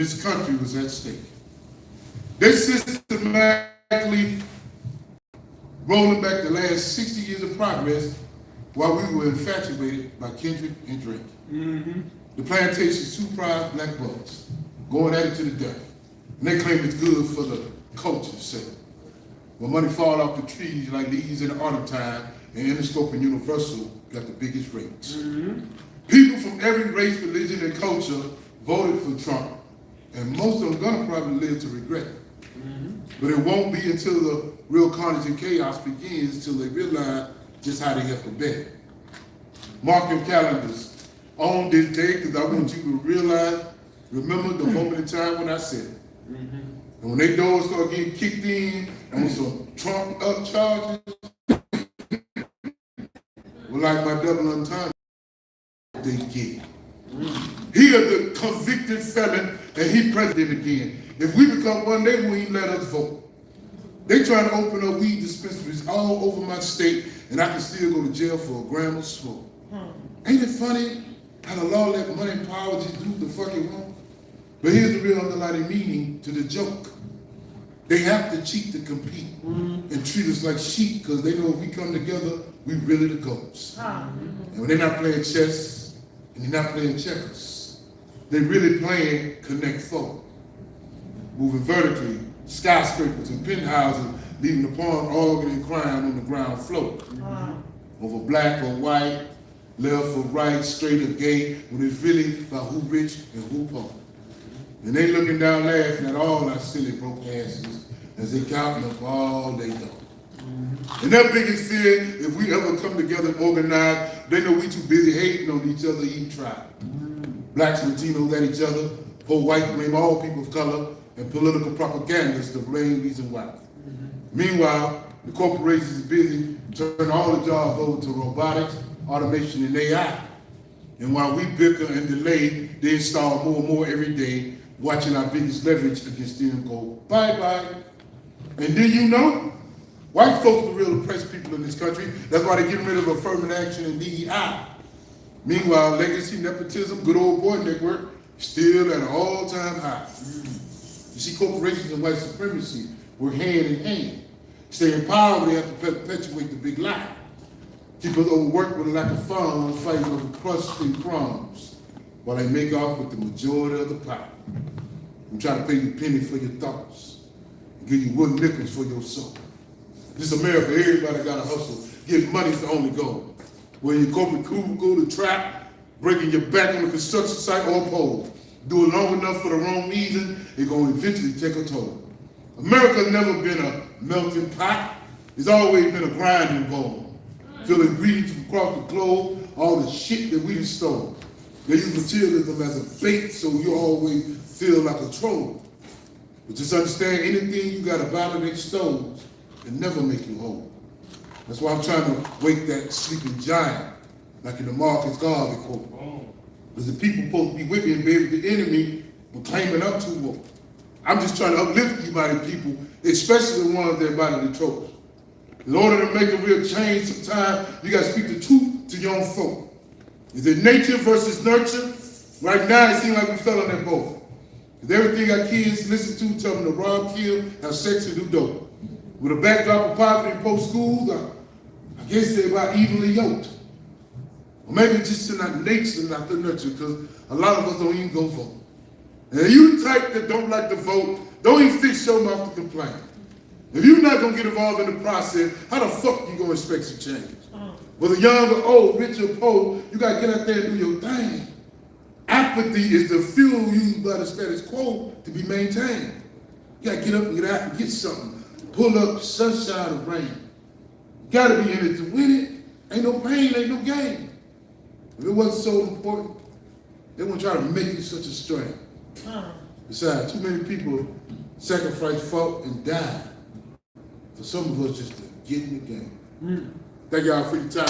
this country was at stake. They systematically rolling back the last 60 years of progress while we were infatuated by Kendrick and Drake. Mm-hmm. The plantation's two prize black bucks going at it to the death. And they claim it's good for the culture's sake. When money fall off the trees like leaves in the autumn time, and Interscope and Universal got the biggest rates. Mm-hmm. People from every race, religion, and culture voted for Trump, and most of them gonna probably live to regret it. Mm-hmm. But it won't be until the real carnage and chaos begins till they realize just how they have to bet. Mark your calendars on this day, because I want you to realize, remember the moment in time when I said it. Mm-hmm. And when they doors start getting kicked in on some Trump up charges, well, like my double entendre, they get. He is the convicted felon, and he president again. If we become one, they won't let us vote. They trying to open up weed dispensaries all over my state, and I can still go to jail for a gram of smoke. Ain't it funny how the law let money and power just do the fuck it want? But here's the real underlying meaning to the joke. They have to cheat to compete and treat us like sheep because they know if we come together, we really the goats. And when they're not playing chess and they're not playing checkers, they're really playing Connect Four. Moving vertically, skyscrapers and penthouses, leaving the pawn organ and crime on the ground floor. Over black or white, left or right, straight or gay, when it's really about who rich and who poor. And they looking down laughing at all our silly broke asses as they counting up all they know. And their biggest fear, if we ever come together and organize, they know we too busy hating on each other, even try. Blacks and Latinos at each other, poor white blame all people of color, and political propagandists the main reason why. Meanwhile, the corporations is busy turning all the jobs over to robotics, automation, and AI. And while we bicker and delay, they install more and more every day, watching our biggest leverage against them go bye-bye. And do you know? White folks are the real oppressed people in this country. That's why they're getting rid of affirmative action and DEI. Meanwhile, legacy, nepotism, good old boy network, still at an all-time high. You see, corporations and white supremacy work hand in hand. Stay in power, they have to perpetuate the big lie. Keep us overworked with a lack of funds, fighting over crusts and crumbs, while they make off with the majority of the pie. I'm trying to pay you a penny for your thoughts, and give you wooden nickels for your soul. This America, everybody got to hustle. Get money's the only goal. When your corporate crew go to trap, breaking your back on the construction site or pole. Do it long enough for the wrong reason, it's going to eventually take a toll. America's never been a melting pot. It's always been a grinding bowl. Fill ingredients from across the globe, all the shit that we done stole. They use materialism as a bait so you always feel like a troll. But just understand, anything you got to buy and extol can never make you whole. That's why I'm trying to wake that sleeping giant, like in the Marcus Garvey quote. Because the people supposed to be with me and be with the enemy, but claiming up to them. I'm just trying to uplift you by the people, especially the ones that buy the tropes. In order to make a real change, sometimes you got to speak the truth to young folk. Is it nature versus nurture? Right now, it seems like we fell on that boat. Because everything our kids listen to, tell them to rob, kill, have sex, and do dope. With a backdrop of poverty in post schools, I guess they're about evenly yoked. Or maybe it's just not nature, not the nurture, because a lot of us don't even go vote. And if you the type that don't like to vote, don't even fix your mouth to complain. If you're not going to get involved in the process, how the fuck you going to expect some change? Whether young or old, rich or poor, you got to get out there and do your thing. Apathy is the fuel used by the status quo to be maintained. You got to get up and get out and get something. Pull up sunshine or rain. You got to be in it to win it. Ain't no pain, ain't no gain. If it wasn't so important, they wouldn't try to make it such a strain. Besides, too many people sacrificed, fought, and died for some of us just to get in the game. Thank y'all for your time.